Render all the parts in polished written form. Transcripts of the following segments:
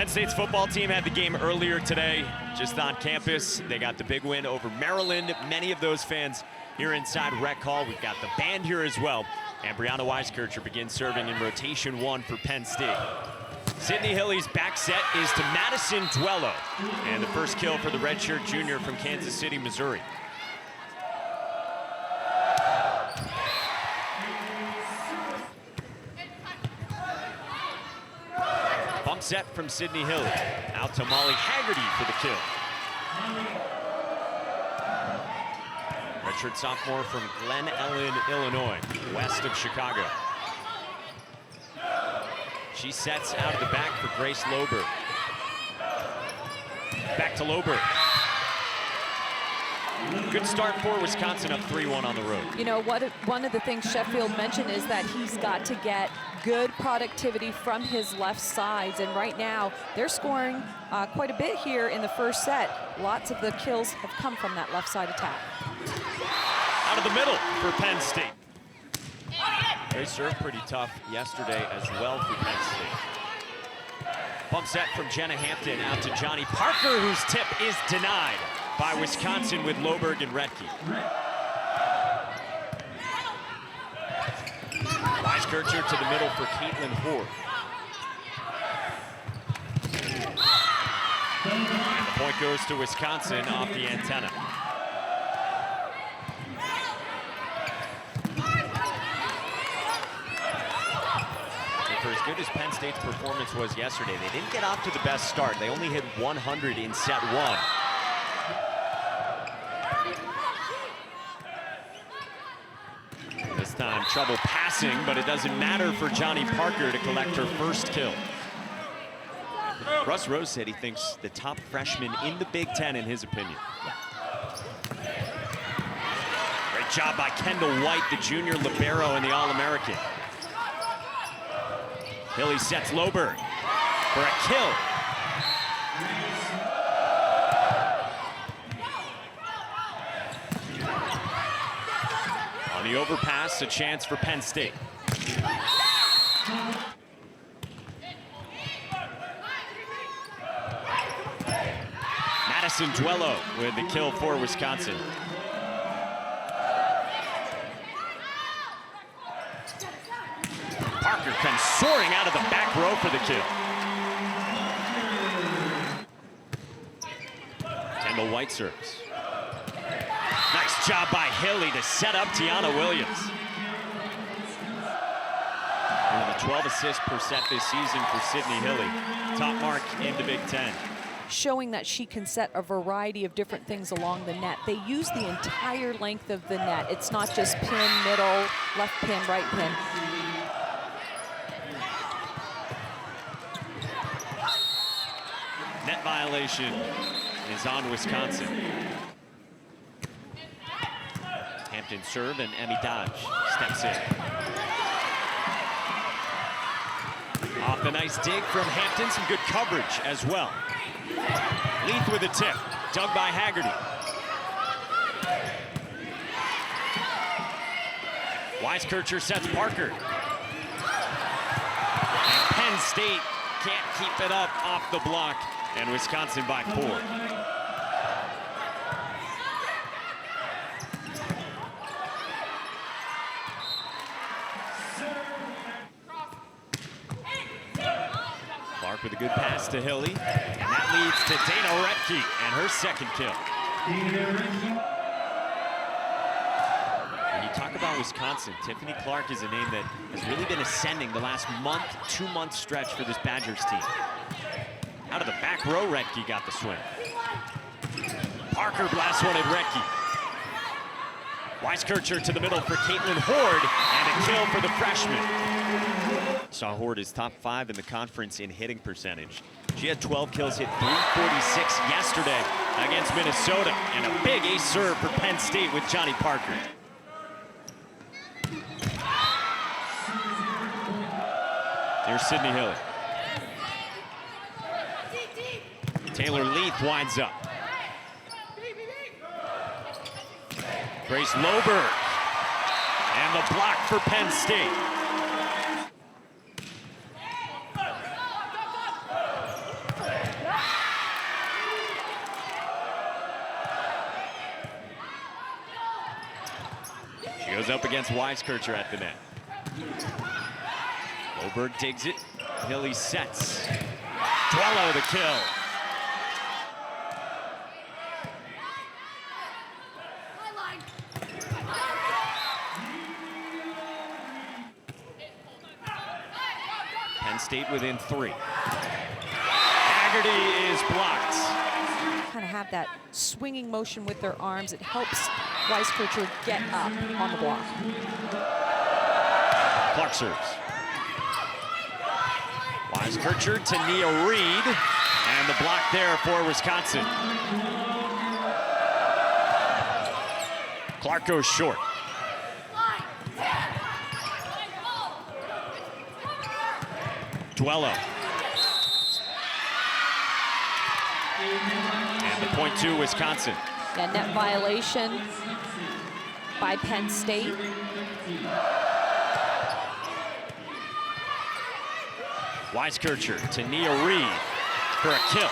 Penn State's football team had the game earlier today, just on campus. They got the big win over Maryland. Many of those fans here inside Rec Hall. We've got the band here as well. And Brianna Weiskircher begins serving in rotation 1 for Penn State. Sydney Hilly's back set is to Madison Duello. And the first kill for the redshirt junior from Kansas City, Missouri. Bump set from Sydney Hilly. Out to Molly Haggerty for the kill. Redshirt sophomore from Glen Ellen, Illinois, west of Chicago. She sets out of the back for Grace Loberg. Back to Loberg. Good start for Wisconsin, up 3-1 on the road. You know, one of the things Sheffield mentioned is that he's got to get good productivity from his left sides. And right now, they're scoring quite a bit here in the first set. Lots of the kills have come from that left side attack. Out of the middle for Penn State. They served pretty tough yesterday as well for Penn State. Bump set from Jenna Hampton out to Johnny Parker, whose tip is denied by Wisconsin with Loberg and Retke. Weiskircher to the middle for Caitlin Hoard. And the point goes to Wisconsin off the antenna. For as good as Penn State's performance was yesterday, they didn't get off to the best start. They only hit 100 in set 1. This time, trouble passing, but it doesn't matter for Johnny Parker to collect her first kill. Russ Rose said he thinks the top freshman in the Big Ten, in his opinion. Great job by Kendall White, the junior libero and the All-American. Hilly sets Loberg for a kill. On the overpass, a chance for Penn State. Madison Duello with the kill for Wisconsin. Parker comes soaring out of the back row for the kill. Kendall White serves. Nice job by Hilly to set up Tiana Williams. And the 12 assists per set this season for Sydney Hilly. Top mark in the Big Ten. Showing that she can set a variety of different things along the net. They use the entire length of the net. It's not just pin, middle, left pin, right pin. Net violation is on Wisconsin. Hampton serve and Emmy Dodge steps in. Off a nice dig from Hampton, some good coverage as well. Leith with a tip, dug by Haggerty. Weiskircher sets Parker. And Penn State can't keep it up off the block, and Wisconsin by 4. Clark with a good pass to Hilly, and that leads to Dana Retke and her second kill. When you talk about Wisconsin, Tiffany Clark is a name that has really been ascending the last month, 2-month stretch for this Badgers team. Out of the back row, Retke got the swing. Parker blasts one at Retke. Weiskircher to the middle for Caitlin Hoard, and a kill for the freshman. Saw Hoard is top 5 in the conference in hitting percentage. She had 12 kills, hit .346 yesterday against Minnesota, and a big ace serve for Penn State with Johnny Parker. Here's Sydney Hilly. Taylor Leith winds up. Grace Loberg. And the block for Penn State. Goes up against Weiskircher at the net. Loberg digs it. Hilly sets. Duello the kill. Penn State within 3. Haggerty is blocked. Kind of have that swinging motion with their arms. It helps Weiskircher get up on the block. Clark serves. Weiskircher to Nia Reed, and the block there for Wisconsin. Clark goes short. Duello. And the point to Wisconsin. Yeah, net violation by Penn State. Weiskircher to Nia Reed for a kill.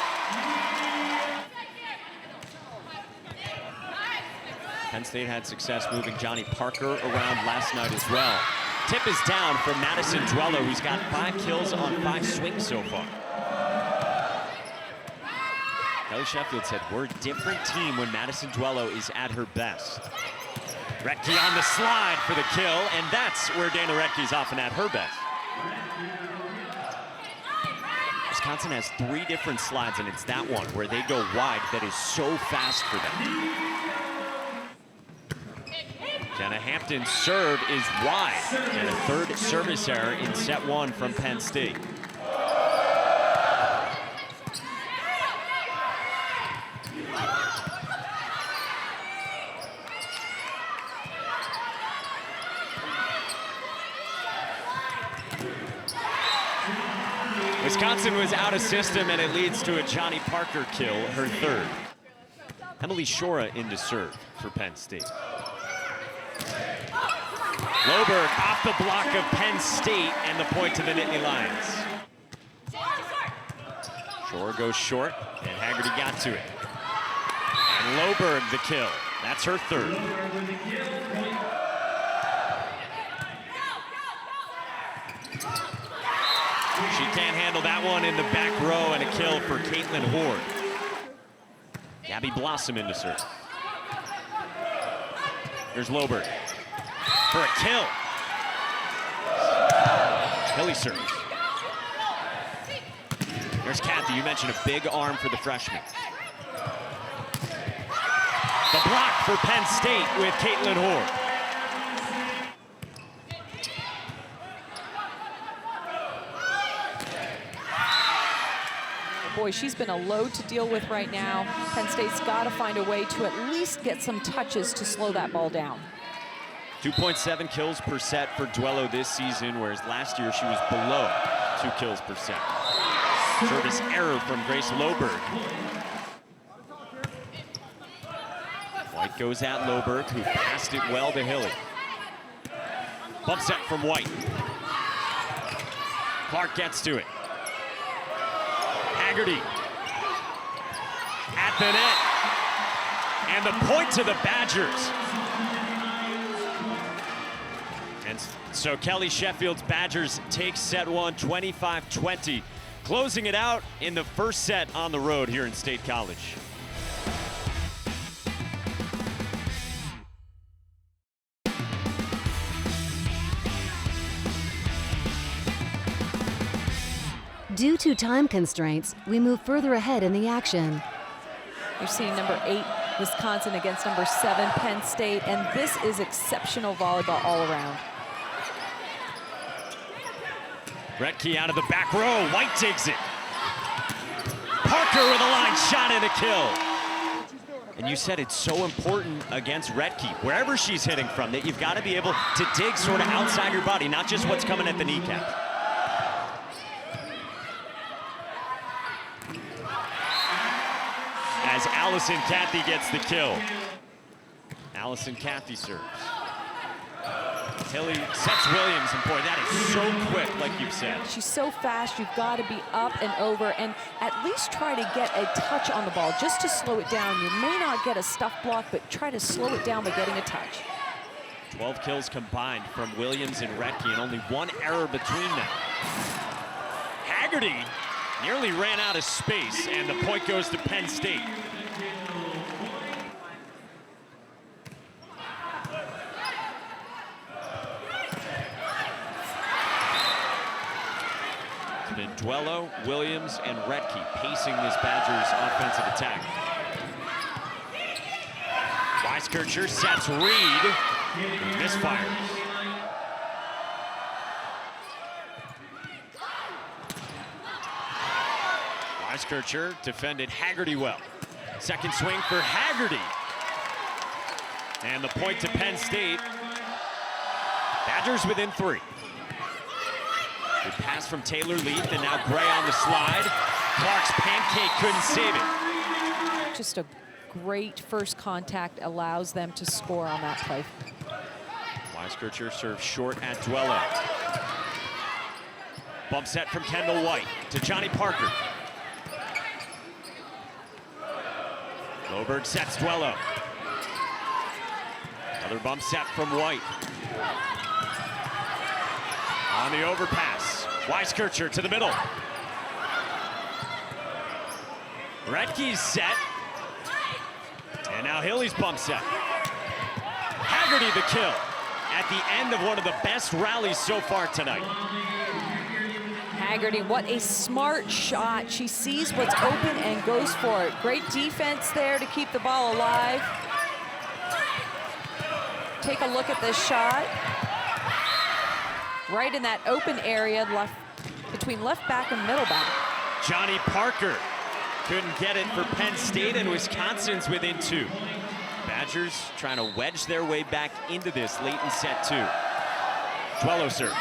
Penn State had success moving Johnny Parker around last night as well. Tip is down for Madison Duello, who's got 5 kills on 5 swings so far. Kelly Sheffield said, we're a different team when Madison Duello is at her best. Retke on the slide for the kill, and that's where Dana Retke's often at her best. Wisconsin has 3 different slides, and it's that one where they go wide that is so fast for them. Jenna Hampton's serve is wide, and a 3rd service error in set 1 from Penn State. Wisconsin was out of system, and it leads to a Johnny Parker kill, her 3rd. Emily Shora into serve for Penn State. Loberg off the block of Penn State, and the point to the Nittany Lions. Shora goes short, and Haggerty got to it. And Loberg the kill. That's her 3rd. She can't handle that one in the back row, and a kill for Caitlin Horde. Gabby Blossom into serve. Here's Loberg for a kill. Hilly serves. There's Kathy. You mentioned a big arm for the freshman. The block for Penn State with Caitlin Horde. Boy, she's been a load to deal with right now. Penn State's got to find a way to at least get some touches to slow that ball down. 2.7 kills per set for Duello this season, whereas last year she was below 2 kills per set. Service error from Grace Loberg. White goes at Loberg, who passed it well to Hilly. Bump set from White. Clark gets to it. Haggerty at the net, and the point to the Badgers. And so Kelly Sheffield's Badgers take set 1, 25-20, closing it out in the first set on the road here in State College. Due to time constraints, we move further ahead in the action. You're seeing number 8, Wisconsin against number 7, Penn State, and this is exceptional volleyball all around. Retke out of the back row, White digs it. Parker with a line shot and a kill. And you said it's so important against Retke, wherever she's hitting from, that you've got to be able to dig sort of outside your body, not just what's coming at the kneecap. As Allison Cathy gets the kill. Allison Cathy serves. Hilly sets Williams, and boy, that is so quick, like you've said. She's so fast, you've got to be up and over and at least try to get a touch on the ball just to slow it down. You may not get a stuff block, but try to slow it down by getting a touch. 12 kills combined from Williams and Retke, and only one error between them. Haggerty nearly ran out of space, and the point goes to Penn State. It's been Duello, Williams, and Retke pacing this Badgers offensive attack. Weiskircher sets Reed, misfires. Weiskircher defended Haggerty well. Second swing for Haggerty. And the point to Penn State. Badgers within 3. Good pass from Taylor Leaf, and now Gray on the slide. Clark's pancake couldn't save it. Just a great first contact, allows them to score on that play. Weiskircher serves short at Duello. Bump set from Kendall White to Johnny Parker. Loberg sets Duello. Another bump set from White. On the overpass, Weiskircher to the middle. Retke's set. And now Hilly's bump set. Haggerty the kill at the end of one of the best rallies so far tonight. Haggerty, what a smart shot. She sees what's open and goes for it. Great defense there to keep the ball alive. Take a look at this shot. Right in that open area left between left back and middle back. Johnny Parker couldn't get it for Penn State, and Wisconsin's within 2. Badgers trying to wedge their way back into this late in set 2. Duello serves.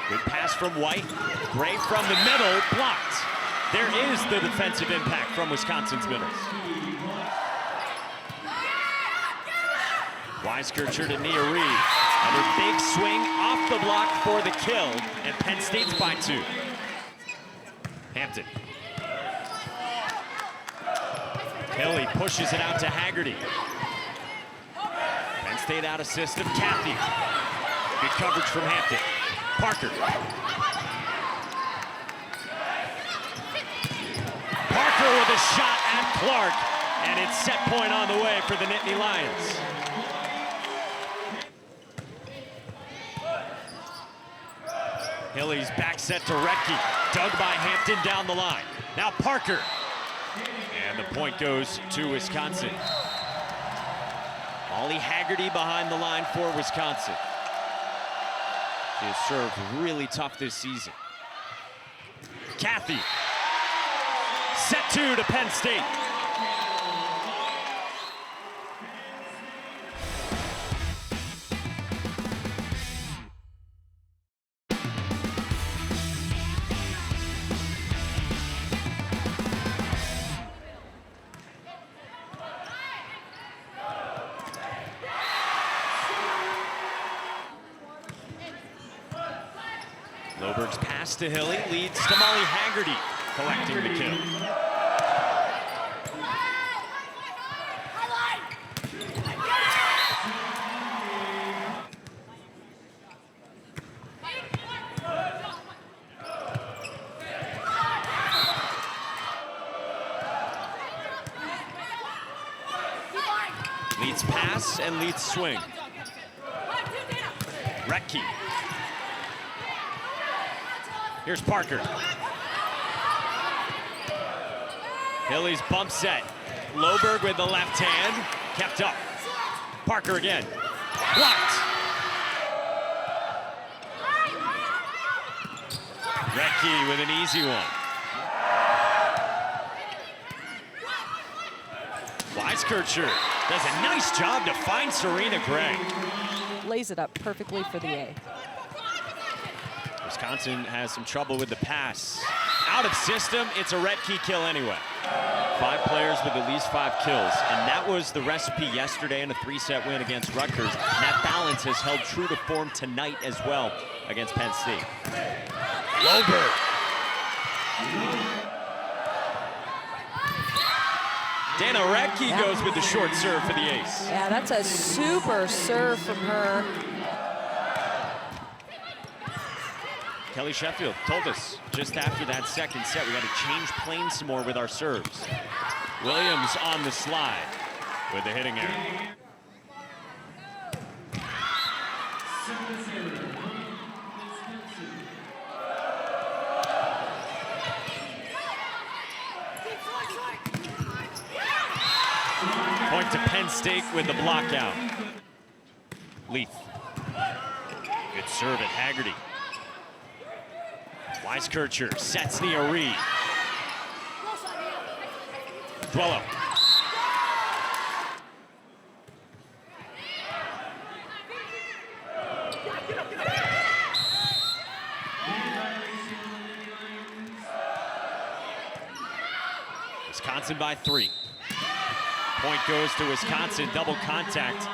Good pass from White. Gray from the middle, blocked. There is the defensive impact from Wisconsin's middles. Weiskircher to Nia Reed. Another big swing off the block for the kill, and Penn State's by 2. Hampton. Hilly pushes it out to Haggerty. Penn State out of system, Cathy. Good coverage from Hampton. Parker. Parker with a shot at Clark, and it's set point on the way for the Nittany Lions. Hilly's back set to Retke, dug by Hampton down the line. Now Parker, and the point goes to Wisconsin. Molly Haggerty behind the line for Wisconsin. She has served really tough this season. Cathy, set 2 to Penn State. Loberg's pass to Hilly leads to Molly Haggerty collecting the kill. Leads pass and leads swing. Retke. Here's Parker. Hilly's bump set. Loberg with the left hand. Kept up. Parker again. Blocked. Retke with an easy one. Weiskircher does a nice job to find Serena Gray. Lays it up perfectly for the A. Wisconsin has some trouble with the pass. Out of system, it's a Retke kill anyway. 5 players with at least 5 kills, and that was the recipe yesterday in a 3-set win against Rutgers. And that balance has held true to form tonight as well against Penn State. Loberg. Dana Recki goes with the short serve for the ace. Yeah, that's a super serve from her. Kelly Sheffield told us just after that second set, we got to change planes some more with our serves. Williams on the slide with the hitting error. Point to Penn State with the block out. Leaf. Good serve at Haggerty. Weiskircher sets Nia Reed. Duello. Wisconsin by 3. Point goes to Wisconsin, double contact.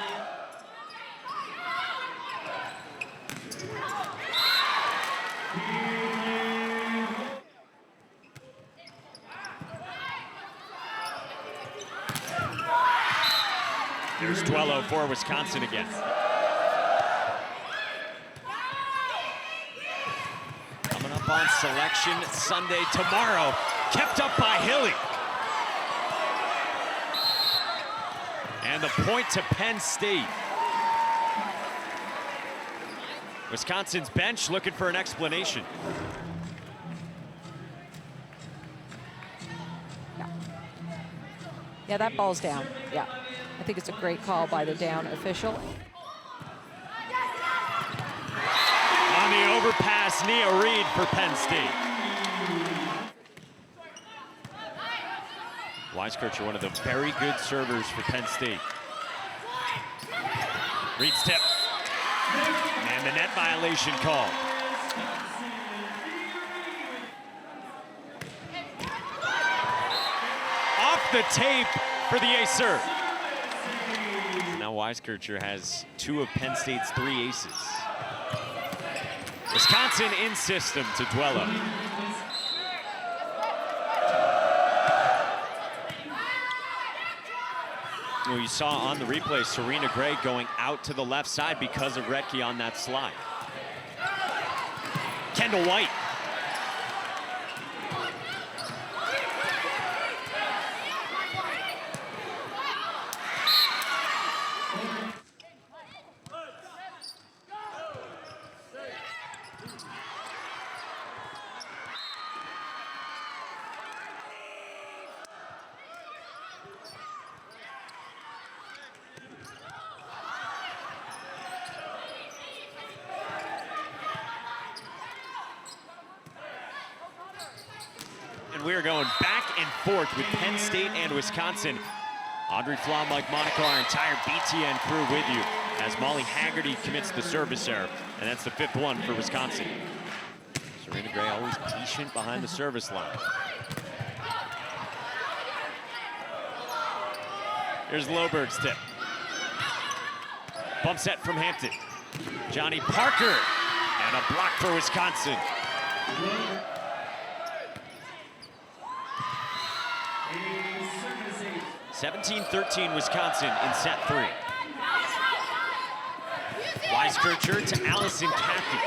There's Duello for Wisconsin again. Coming up on Selection Sunday tomorrow, kept up by Hilly. And the point to Penn State. Wisconsin's bench looking for an explanation. Yeah, that ball's down. Yeah, I think it's a great call by the down official. On the overpass, Nia Reed for Penn State. Weiskircher, one of the very good servers for Penn State. Reed's tip. And the net violation call. Off the tape for the ace serve. Now Weiskircher has 2 of Penn State's 3 aces. Wisconsin in system to Duello. Well, you saw on the replay Serena Gray going out to the left side because of Recki on that slide. Kendall White. We're going back and forth with Penn State and Wisconsin. Audrey Flom, Mike Monaco, our entire BTN crew with you as Molly Haggerty commits the service error, and that's the 5th one for Wisconsin. Serena Gray always patient behind the service line. Here's Loberg's tip. Bump set from Hampton. Johnny Parker, and a block for Wisconsin. 17-13 Wisconsin in set 3. Weiskircher to Allison Cathy.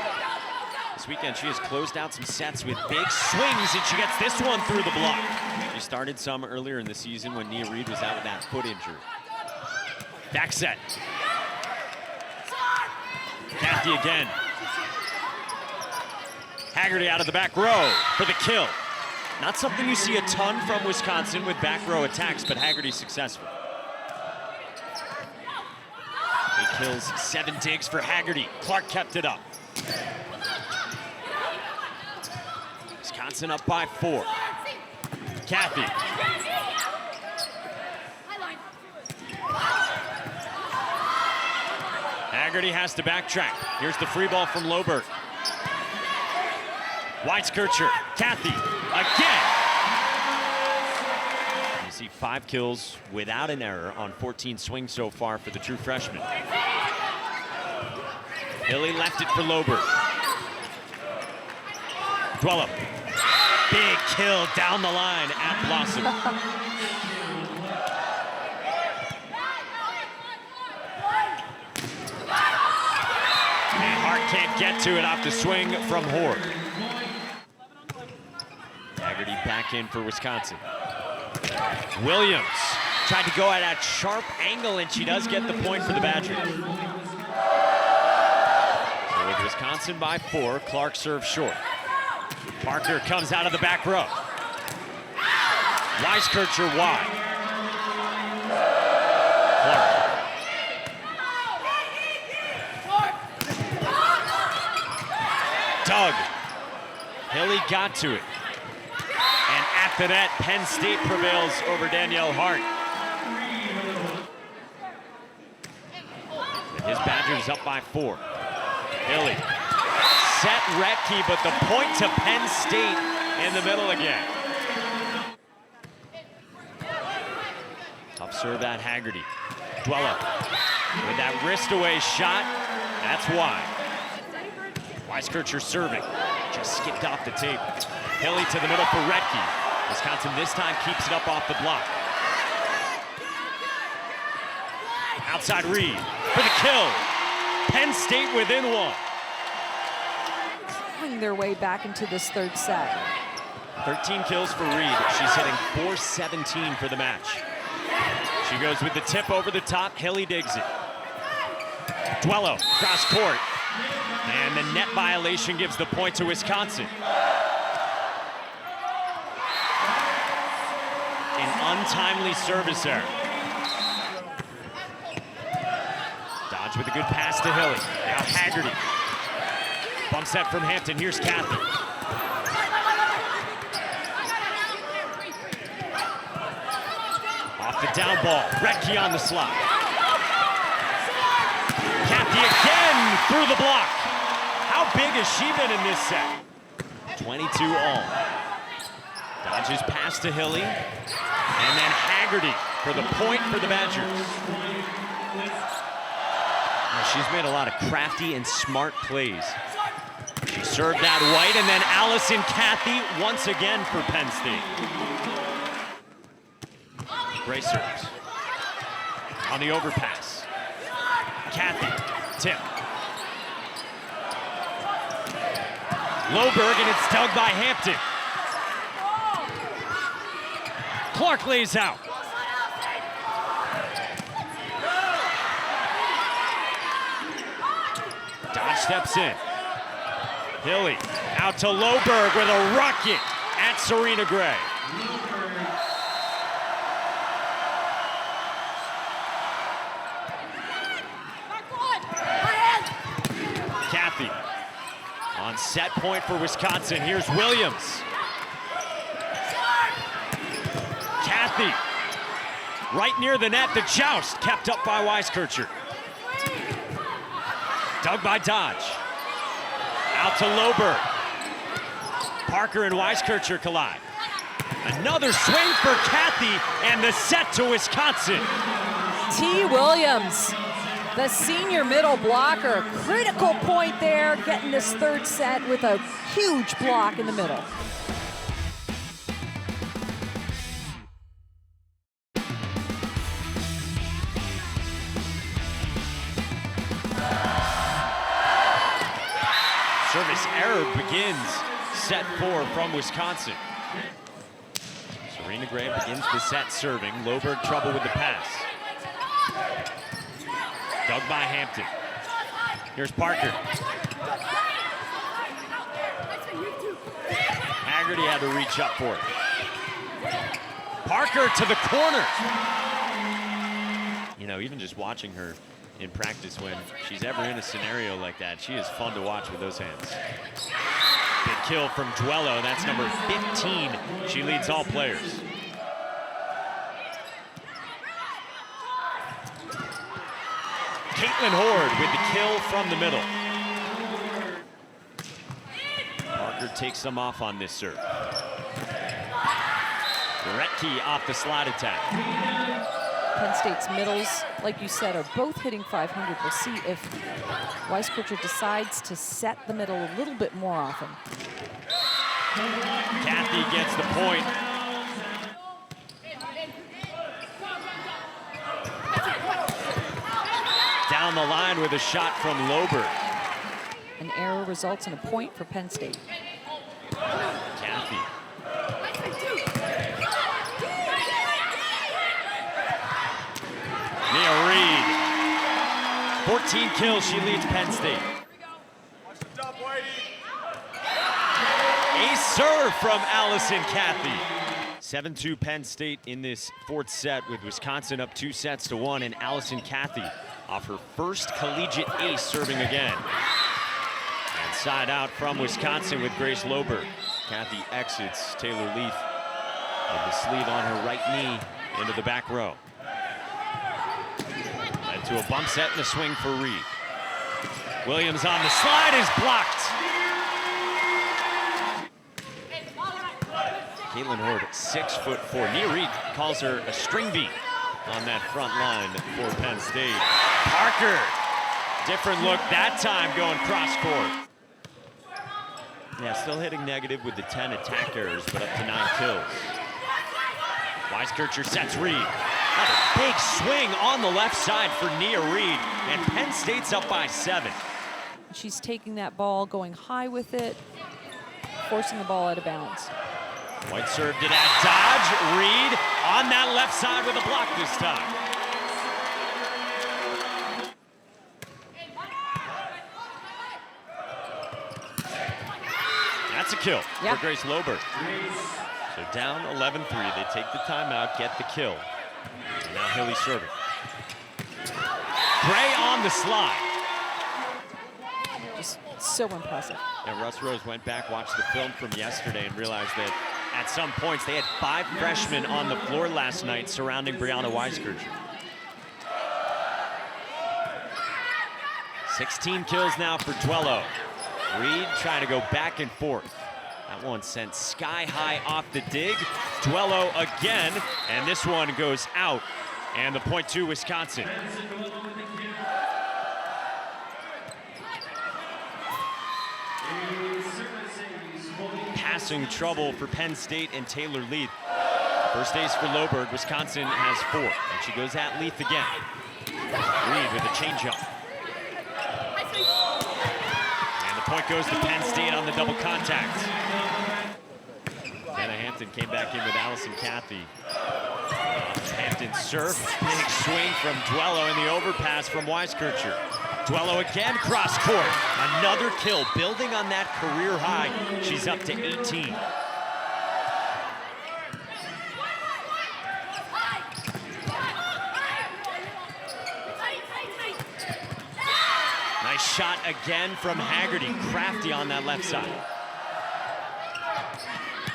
This weekend she has closed out some sets with big swings, and she gets this one through the block. She started some earlier in the season when Nia Reed was out with that foot injury. Back set. Cathy again. Haggerty out of the back row for the kill. Not something you see a ton from Wisconsin with back row attacks, but Haggerty successful. 8 kills, 7 digs for Haggerty. Clark kept it up. Wisconsin up by 4. Cathy. Haggerty has to backtrack. Here's the free ball from Loberg. Weiskircher, Cathy, again. You see 5 kills without an error on 14 swings so far for the true freshman. Hilly left it for Loberg. Duello, big kill down the line at Blossom. can't get to it off the swing from Horde. Haggerty back in for Wisconsin. Williams tried to go at that sharp angle, and she does get the point for the Badgers. So with Wisconsin by 4, Clark serves short. Parker comes out of the back row. Weiskircher wide. Clark. Doug. Hilly got to it. And at the net, Penn State prevails over Danielle Hart. And his Badgers up by 4. Hilly. Set Retke, but the point to Penn State in the middle again. Tough serve at Haggerty. Duello with that wrist away shot. That's wide. Weiskircher serving. Just skipped off the table. Hilly to the middle for Retke. Wisconsin this time keeps it up off the block. Outside Reed for the kill. Penn State within 1. Clawing their way back into this third set. 13 kills for Reed. She's hitting .417 for the match. She goes with the tip over the top. Hilly digs it. Duello, cross court. And the net violation gives the point to Wisconsin. An untimely service error. Dodge with a good pass to Hilly. Now Haggerty. Bump set from Hampton. Here's Kathy. Off the down ball. Retke on the slot. Kathy again through the block. How big has she been in this set? 22 all. Dodges pass to Hilly. And then Haggerty for the point for the Badgers. Now, she's made a lot of crafty and smart plays. She served that white, and then Allison Kathy once again for Penn State. Gray serves. On the overpass. Kathy, tip. Loberg, and it's dug by Hampton. Clark lays out. Dodge steps in. Hilly out to Loberg with a rocket at Serena Gray. Kathy on set point for Wisconsin. Here's Williams. Kathy right near the net. The joust kept up by Weiskircher. Dug by Dodge. Out to Loberg. Parker and Weiskircher collide. Another swing for Kathy, and the set to Wisconsin. T. Williams, the senior middle blocker. Critical point there, getting this third set with a huge block in the middle. Service error begins set 4 from Wisconsin. Serena Gray begins the set serving. Loberg trouble with the pass. Dug by Hampton. Here's Parker. Haggerty had to reach up for it. Parker to the corner. You know, even just watching her in practice, when she's ever in a scenario like that, she is fun to watch with those hands. Big kill from Duello. That's number 15. She leads all players. Caitlin Horde with the kill from the middle. Parker takes them off on this serve. Retke off the slide attack. Penn State's middles, like you said, are both hitting 500. We'll see if Weiskircher decides to set the middle a little bit more often. Kathy gets the point. Down the line with a shot from Loberg. An error results in a point for Penn State. Kathy. Nia Reed. 14 kills, she leads Penn State. A serve from Allison Kathy. 7-2 Penn State in this fourth set with Wisconsin up 2-1, and Allison Kathy off her first collegiate ace serving again. And side out from Wisconsin with Grace Loberg. Kathy exits Taylor Leith with the sleeve on her right knee into the back row. Led to a bump set and a swing for Reed. Williams on the slide is blocked. Caitlin Horde, 6'4". Nia Reed calls her a string beat on that front line for Penn State. Parker, different look that time going cross court. Yeah, still hitting negative with the 10 attack errors, but up to 9 kills. Weiskircher sets Reed. Another big swing on the left side for Nia Reed, and Penn State's up by 7. She's taking that ball, going high with it, forcing the ball out of bounds. White serve to that dodge. Reed on that left side with a block this time. That's a kill for Grace Loberg. So down 11-3. They take the timeout, get the kill. And now Hilly serving. Gray on the slide. Just so impressive. And Russ Rose went back, watched the film from yesterday, and realized that at some points they had 5 freshmen on the floor last night surrounding Brianna Weiskircher. 16 kills now for Duello. Reed trying to go back and forth. That one sent sky high off the dig. Duello again, and this one goes out. And the point to Wisconsin. Passing trouble for Penn State and Taylor Leith. First ace for Loberg. Wisconsin has 4, and she goes at Leith again. Reed with a changeup. And the point goes to Penn State on the double contact. Jenna Hampton came back in with Allison Kathy. Hampton surf, big swing from Duello in the overpass from Weiskircher. Duello again cross court. Another kill, building on that career high. She's up to 18. Nice shot again from Haggerty. Crafty on that left side.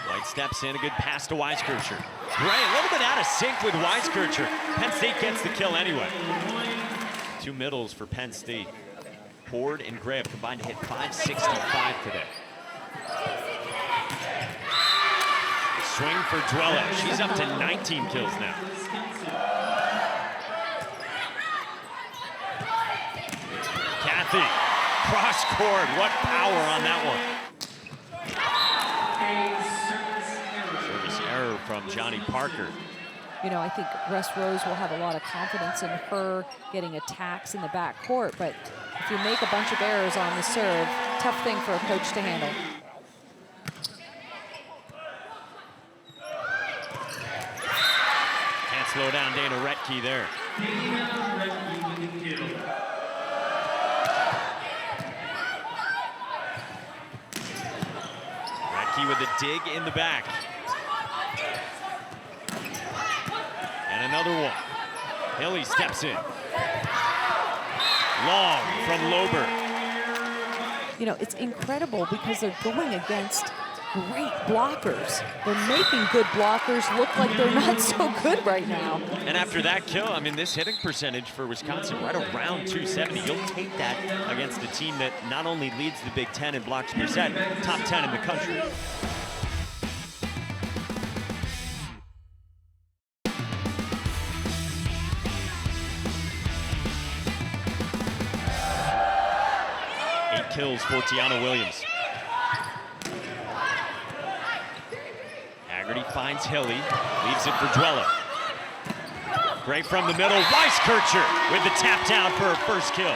White steps in, a good pass to Weiskircher. Gray, a little bit out of sync with Weiskircher. Penn State gets the kill anyway. 2 middles for Penn State. Horde and Gray have combined to hit .565 today. Swing for Duello. She's up to 19 kills now. Kathy, cross court. What power on that one. Service error from Johnny Parker. You know, I think Russ Rose will have a lot of confidence in her getting attacks in the back court, but if you make a bunch of errors on the serve, tough thing for a coach to handle. Can't slow down Dana Retke there. Retke with a dig in the back. And another one. Hilly steps in. Long from Loberg. You know, it's incredible because they're going against great blockers. They're making good blockers look like they're not so good right now. And after that kill, I mean, this hitting percentage for Wisconsin right around 270. You'll take that against a team that not only leads the Big Ten in blocks per set, top 10 in the country. Kills for Tiana Williams. Haggerty finds Hilly, leaves it for Duello. Great from the middle, Weiskircher with the tap down for her first kill.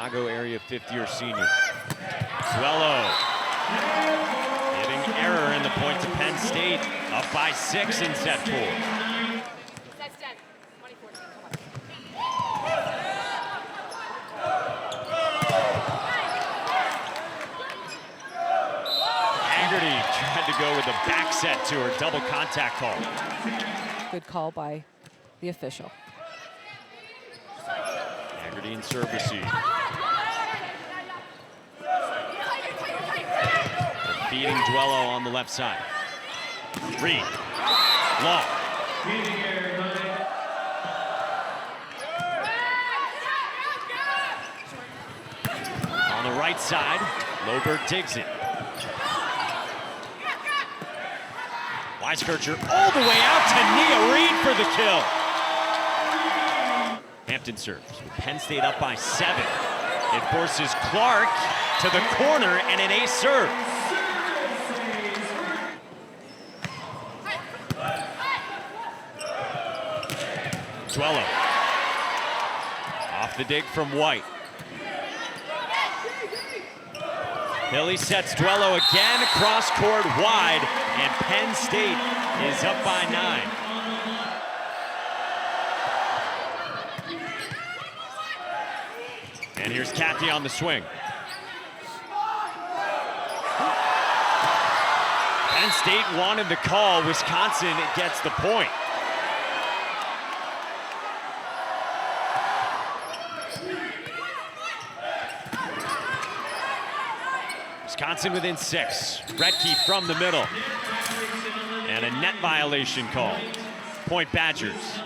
Chicago area fifth-year senior. Duello giving error in the point to Penn State, up by 6 in set 4. Tried to go with a back set to her, double contact call. Good call by the official. Haggerty in serve receive. Feeding Duello on the left side. Reed, long. On the right side, Loberg digs it. Weiskircher all the way out to Nia Reed for the kill. Hampton serves with Penn State up by 7. It forces Clark to the corner and an ace serve. Duello. Off the dig from White. Hilly sets Duello again, cross court wide, and Penn State is up by 9. And here's Cathy on the swing. Penn State wanted the call. Wisconsin gets the point. Wisconsin within 6. Retke from the middle. And a net violation call. Point Badgers.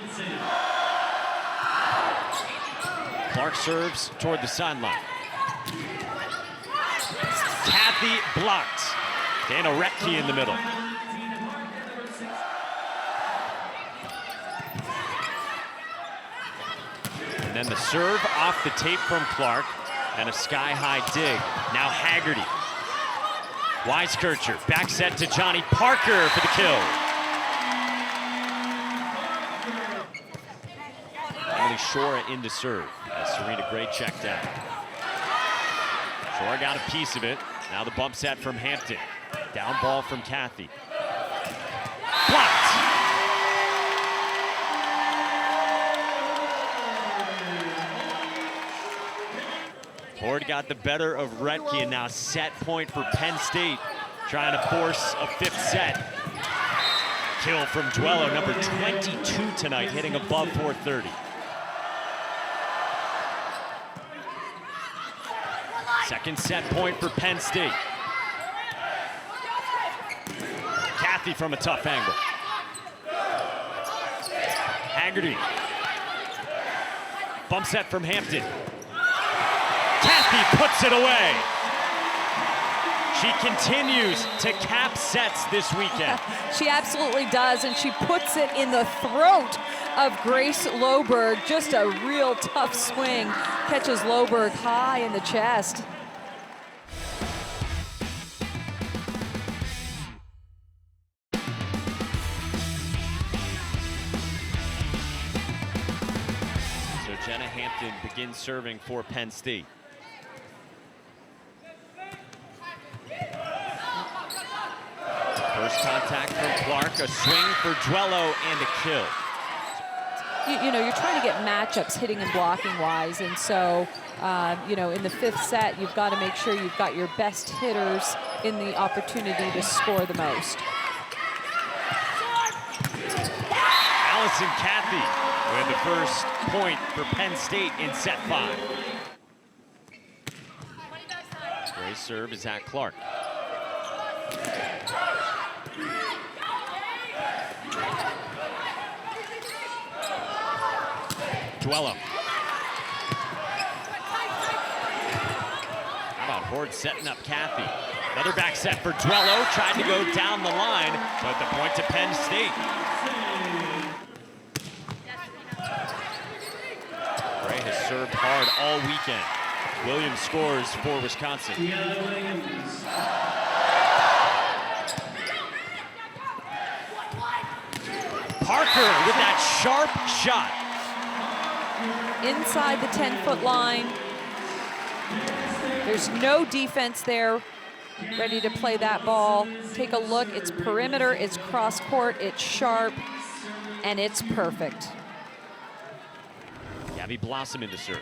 Clark serves toward the sideline. Cathy blocked. Dana Retke in the middle. And then the serve off the tape from Clark and a sky-high dig. Now Haggerty. Weiskircher, back set to Johnny Parker for the kill. Emily Shora into serve as Serena Gray checked out. Shora got a piece of it. Now the bump set from Hampton. Down ball from Cathy. Blocked. Ford got the better of Retke, and now set point for Penn State, trying to force a 5th set. Kill from Duello, number 22 tonight, hitting above 430. Second set point for Penn State. Cathy from a tough angle. Haggerty. Bump set from Hampton. Cathy puts it away. She continues to cap sets this weekend. She absolutely does, and she puts it in the throat of Grace Loberg. Just a real tough swing. Catches Loberg high in the chest. So Jenna Hampton begins serving for Penn State. First contact from Clark, a swing for Duello, and a kill. You know, you're trying to get matchups hitting and blocking wise, and so, you know, in the 5th set, you've got to make sure you've got your best hitters in the opportunity to score the most. Allison Cathy with the first point for Penn State in set 5. Gray's serve is at Clark. Duello. How about Horde setting up Cathy? Another back set for Duello. Tried to go down the line, but the point to Penn State. Gray has served hard all weekend. Williams scores for Wisconsin. Parker with that sharp shot. Inside the 10-foot line. There's no defense there, ready to play that ball. Take a look, it's perimeter, it's cross court, it's sharp, and it's perfect. Gabby Blossom in the serve.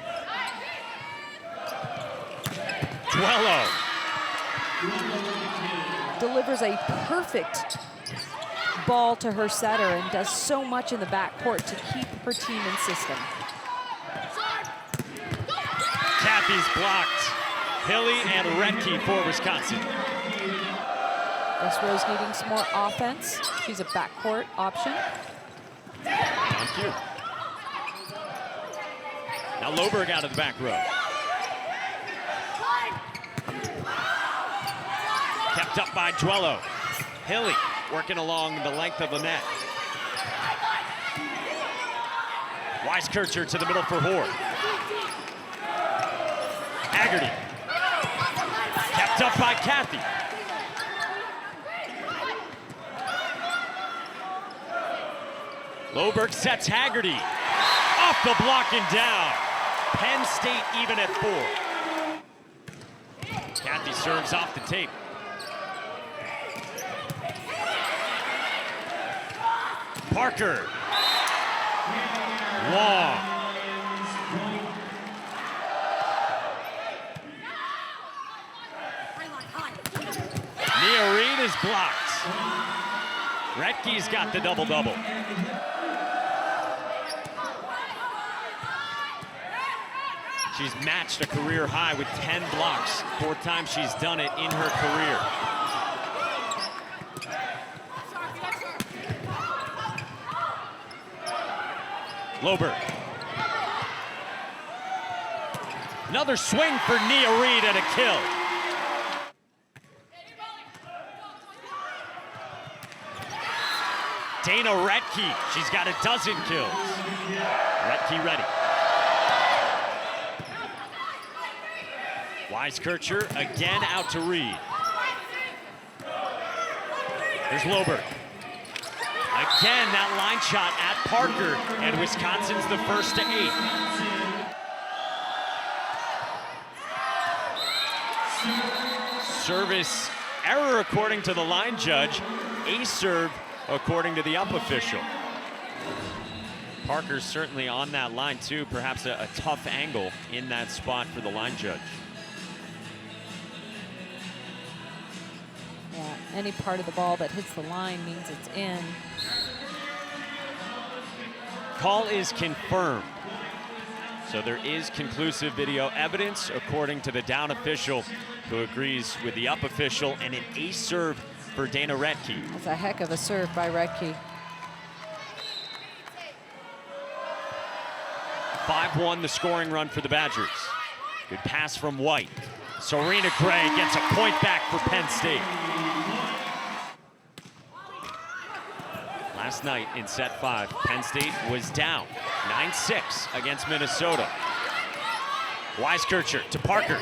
Duello. Delivers a perfect ball to her setter and does so much in the backcourt to keep her team in system. Kathy's blocked. Hilly and Retke for Wisconsin. West Rose needing some more offense. She's a backcourt option. On cue. Now Loberg out of the back row. Kept up by Duello. Hilly working along the length of the net. Weiskircher to the middle for Hoare. Haggerty. Kept up by Kathy. Loberg sets Haggerty. Off the block and down. Penn State even at 4. Kathy serves off the tape. Parker. Long. Nia Reed is blocked. Retke's got the double-double. She's matched a career high with 10 blocks. 4th time she's done it in her career. Loberg. Another swing for Nia Reed and a kill. Dana Retke, she's got a dozen kills. Retke ready. Weiskircher again out to Reed. Here's Loberg. Again, that line shot at Parker, and Wisconsin's the first to 8. Service error according to the line judge. A serve according to the up official. Parker's certainly on that line too, perhaps a tough angle in that spot for the line judge. Yeah, any part of the ball that hits the line means it's in. Call is confirmed. So there is conclusive video evidence according to the down official, who agrees with the up official, and an ace serve for Dana Retke. That's a heck of a serve by Retke. 5-1 the scoring run for the Badgers. Good pass from White. Serena Gray gets a point back for Penn State. Last night in set 5, Penn State was down 9-6 against Minnesota. Weiskircher to Parker.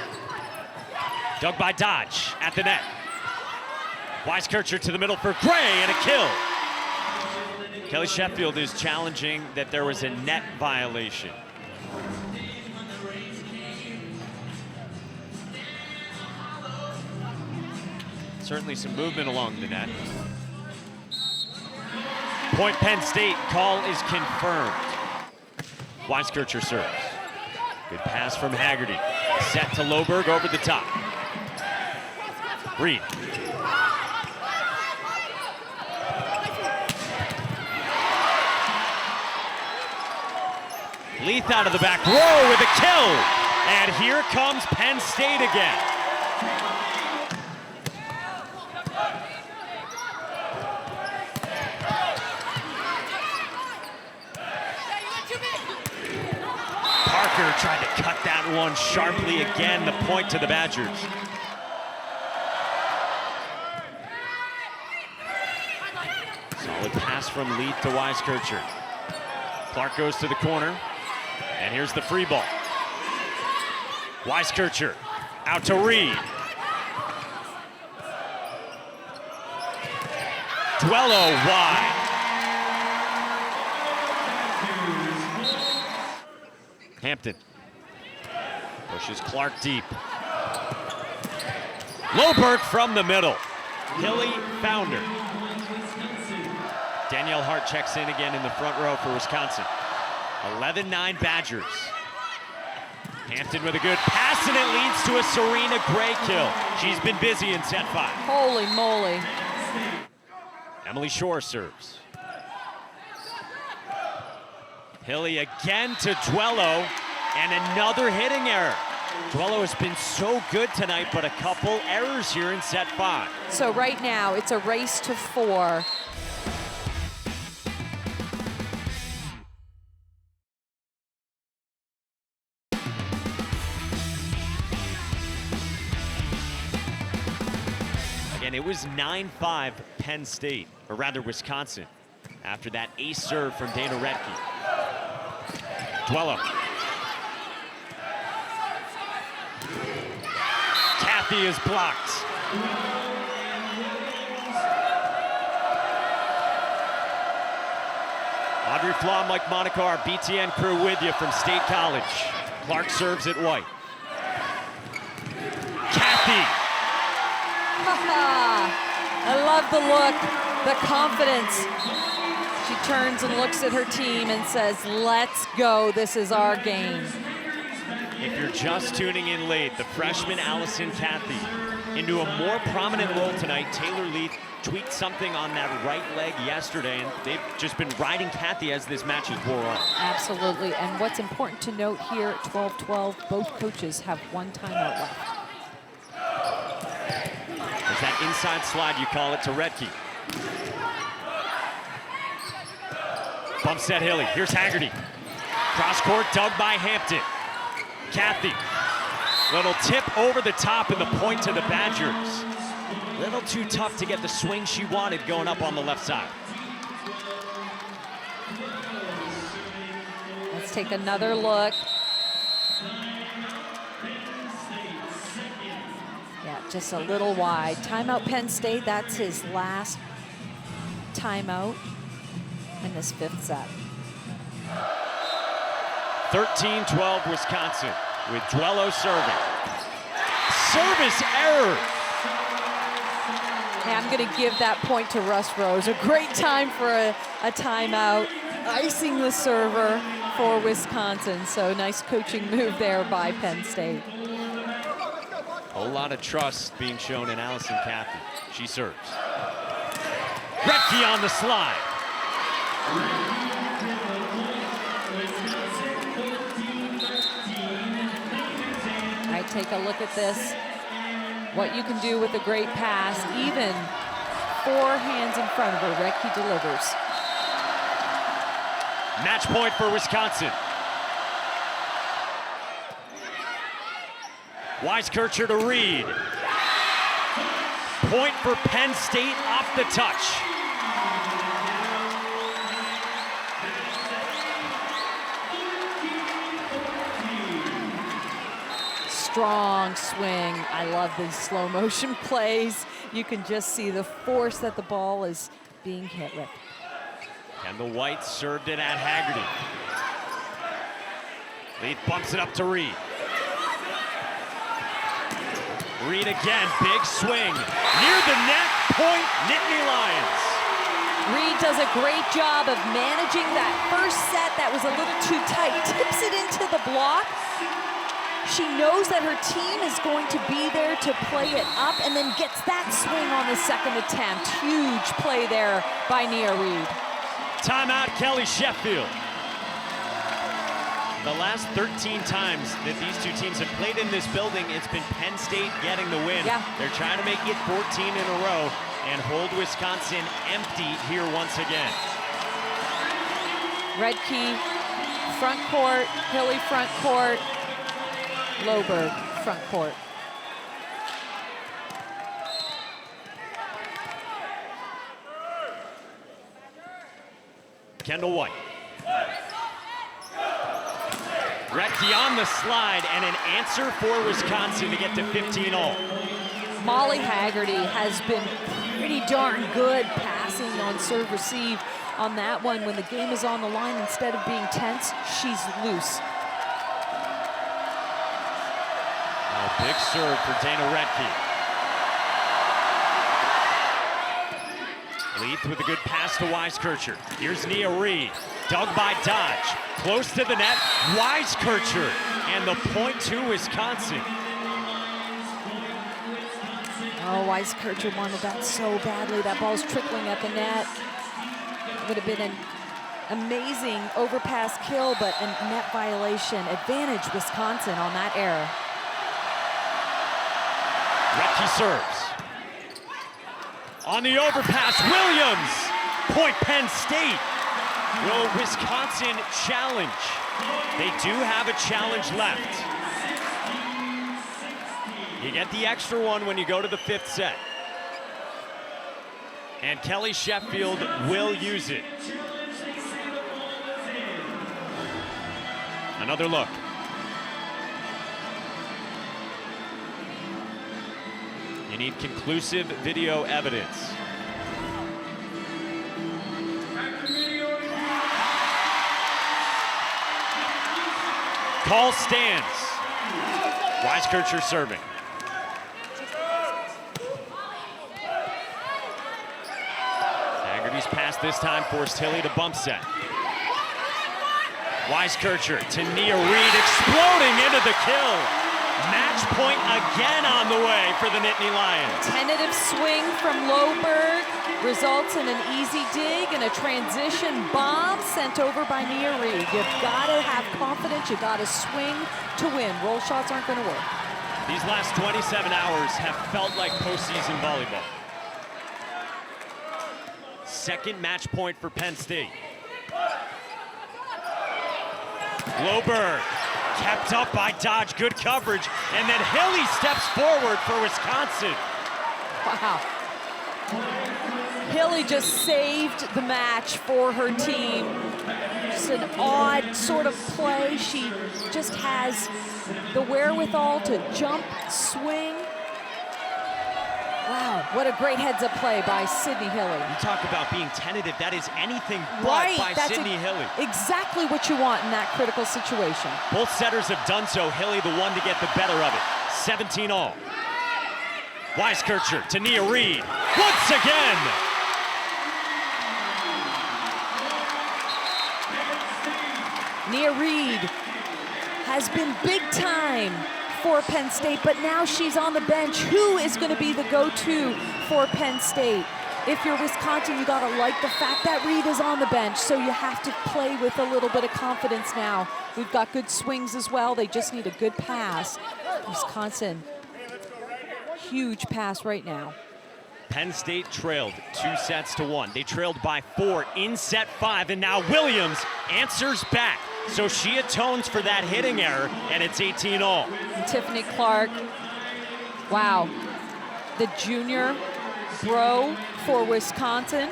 Dug by Dodge at the net. Weiskircher to the middle for Gray and a kill. Kelly Sheffield is challenging that there was a net violation. Certainly some movement along the net. Point Penn State, call is confirmed. Weiskircher serves. Good pass from Haggerty. Set to Loberg over the top. Reed. Leith out of the back row with a kill. And here comes Penn State again. Parker tried to cut that one sharply again, the point to the Badgers. Solid pass from Leith to Weiskircher. Clark goes to the corner, and here's the free ball. Weiskircher out to Reed. Duello wide. Hampton. Pushes Clark deep. Loberg from the middle. Hilly found her. Danielle Hart checks in again in the front row for Wisconsin. 11-9 Badgers. Hampton with a good pass, and it leads to a Serena Gray kill. She's been busy in set 5. Holy moly. Emily Shore serves. Hilly again to Duello, and another hitting error. Duello has been so good tonight, but a couple errors here in set 5. So right now, it's a race to 4. Again, it was 9-5 Penn State, or rather Wisconsin, after that ace serve from Dana Redke. Duello. Kathy is blocked. Audrey Flom, Mike Monaco, our BTN crew with you from State College. Clark serves at white. Kathy. I love the look, the confidence. She turns and looks at her team and says, let's go, this is our game. If you're just tuning in late, the freshman Allison Kathy into a more prominent role tonight. Taylor Leith tweaked something on that right leg yesterday, and they've just been riding Kathy as this match has wore on. Absolutely, and what's important to note here at 12-12, both coaches have 1 timeout left. There's that inside slide, you call it, to Redke. Bump set Hilly, here's Haggerty. Cross court dug by Hampton. Kathy, little tip over the top and the point to the Badgers. Little too tough to get the swing she wanted going up on the left side. Let's take another look. Yeah, just a little wide. Timeout Penn State, that's his last timeout in this 5th set. 13-12 Wisconsin with Duello serving. Service error. Hey, I'm going to give that point to Russ Rose. A great time for a timeout. Icing the server for Wisconsin. So nice coaching move there by Penn State. A whole lot of trust being shown in Allison Kathy. She serves. Redke on the slide. All right, take a look at this. What you can do with a great pass, even 4 hands in front of her. Redke delivers. Match point for Wisconsin. Weiskircher to Reed. Point for Penn State off the touch. Strong swing. I love these slow motion plays. You can just see the force that the ball is being hit with. Kendall White served it at Haggerty. Leith bumps it up to Reed. Reed again, big swing. Near the net, point Nittany Lions. Reed does a great job of managing that first set that was a little too tight. Tips it into the block. She knows that her team is going to be there to play it up and then gets that swing on the second attempt. Huge play there by Nia Reed. Timeout, Kelly Sheffield. The last 13 times that these two teams have played in this building, it's been Penn State getting the win. Yeah. They're trying to make it 14 in a row and hold Wisconsin empty here once again. Redke, front court, Hilly front court, Loberg front court. Kendall White. Redke on the slide and an answer for Wisconsin to get to 15 all. Molly Haggerty has been pretty darn good passing on serve receive on that one. When the game is on the line, instead of being tense, she's loose. A big serve for Dana Redke. Leith with a good pass to Weiskircher. Here's Nia Reed, dug by Dodge. Close to the net, Weiskircher, and the point to Wisconsin. Oh, Weiskircher wanted that so badly. That ball's trickling at the net. Would have been an amazing overpass kill, but a net violation. Advantage Wisconsin on that error. Redke serves. On the overpass, Williams! Point Penn State. Will Wisconsin challenge? They do have a challenge left. You get the extra one when you go to the 5th set. And Kelly Sheffield will use it. Another look. You need conclusive video evidence. Call stands. Weiskircher serving. Haggerty's pass this time forced Hilly to bump set. Weiskircher to Nia Reed, exploding into the kill. Match point again on the way for the Nittany Lions. Tentative swing from Loberg results in an easy dig and a transition bomb sent over by Nia Reed. You've got to have confidence, you've got to swing to win. Roll shots aren't going to work. These last 27 hours have felt like postseason volleyball. Second match point for Penn State. Loberg kept up by Dodge, good coverage, and then Hilly steps forward for Wisconsin. Wow. Hilly just saved the match for her team. Just an odd sort of play. She just has the wherewithal to jump, swing. Wow, what a great heads-up play by Sydney Hilly. You talk about being tentative. That is anything but Right, by that's Sydney Hilly. exactly what you want in that critical situation. Both setters have done so. Hilly the one to get the better of it. 17 all. Weiskircher to Nia Reed. Once again. Nia Reed has been big time for Penn State, but now she's on the bench. Who is going to be the go-to for Penn State? If you're Wisconsin, you got to like the fact that Reed is on the bench, so you have to play with a little bit of confidence now. We've got good swings as well. They just need a good pass. Wisconsin, huge pass right now. Penn State trailed 2-1. They trailed by 4 in set 5, and now Williams answers back. So she atones for that hitting error, and it's 18 all. Tiffany Clark, wow. The junior bro for Wisconsin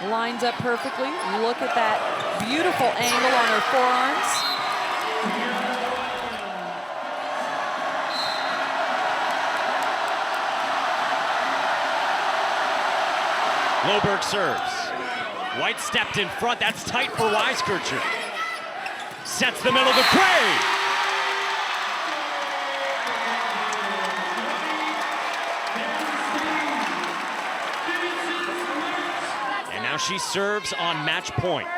lines up perfectly. Look at that beautiful angle on her forearms. Loberg serves. White stepped in front. That's tight for Weiskircher. Sets the middle to Gray. And now she serves on match point.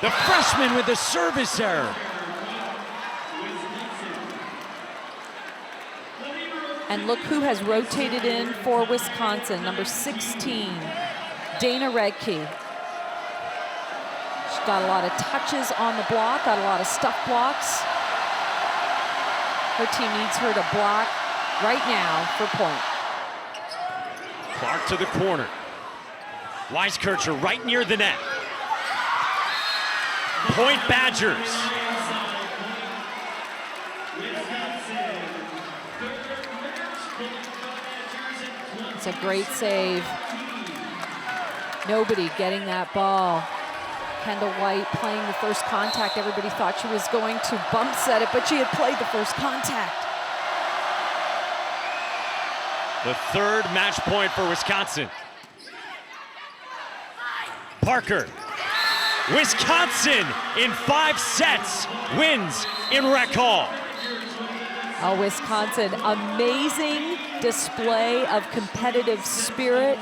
The freshman with the service error. And look who has rotated in for Wisconsin, number 16, Dana Redke. She's got a lot of touches on the block, got a lot of stuff blocks. Her team needs her to block right now for point. Clark to the corner. Weiskircher right near the net. Point Badgers. It's a great save. Nobody getting that ball. Kendall White playing the first contact. Everybody thought she was going to bump set it, but she had played the first contact. The third match point for Wisconsin. Parker. Wisconsin in 5 sets wins in Rec Hall. Oh, Wisconsin, amazing display of competitive spirit,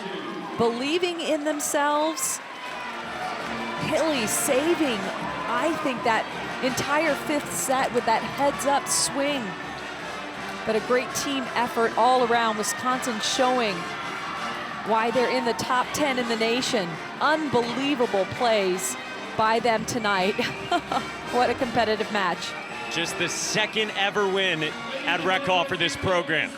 believing in themselves. Hilly saving, I think, that entire fifth set with that heads-up swing. But a great team effort all around. Wisconsin showing why they're in the top 10 in the nation. Unbelievable plays by them tonight. What a competitive match. Just the second ever win at Rec Hall for this program.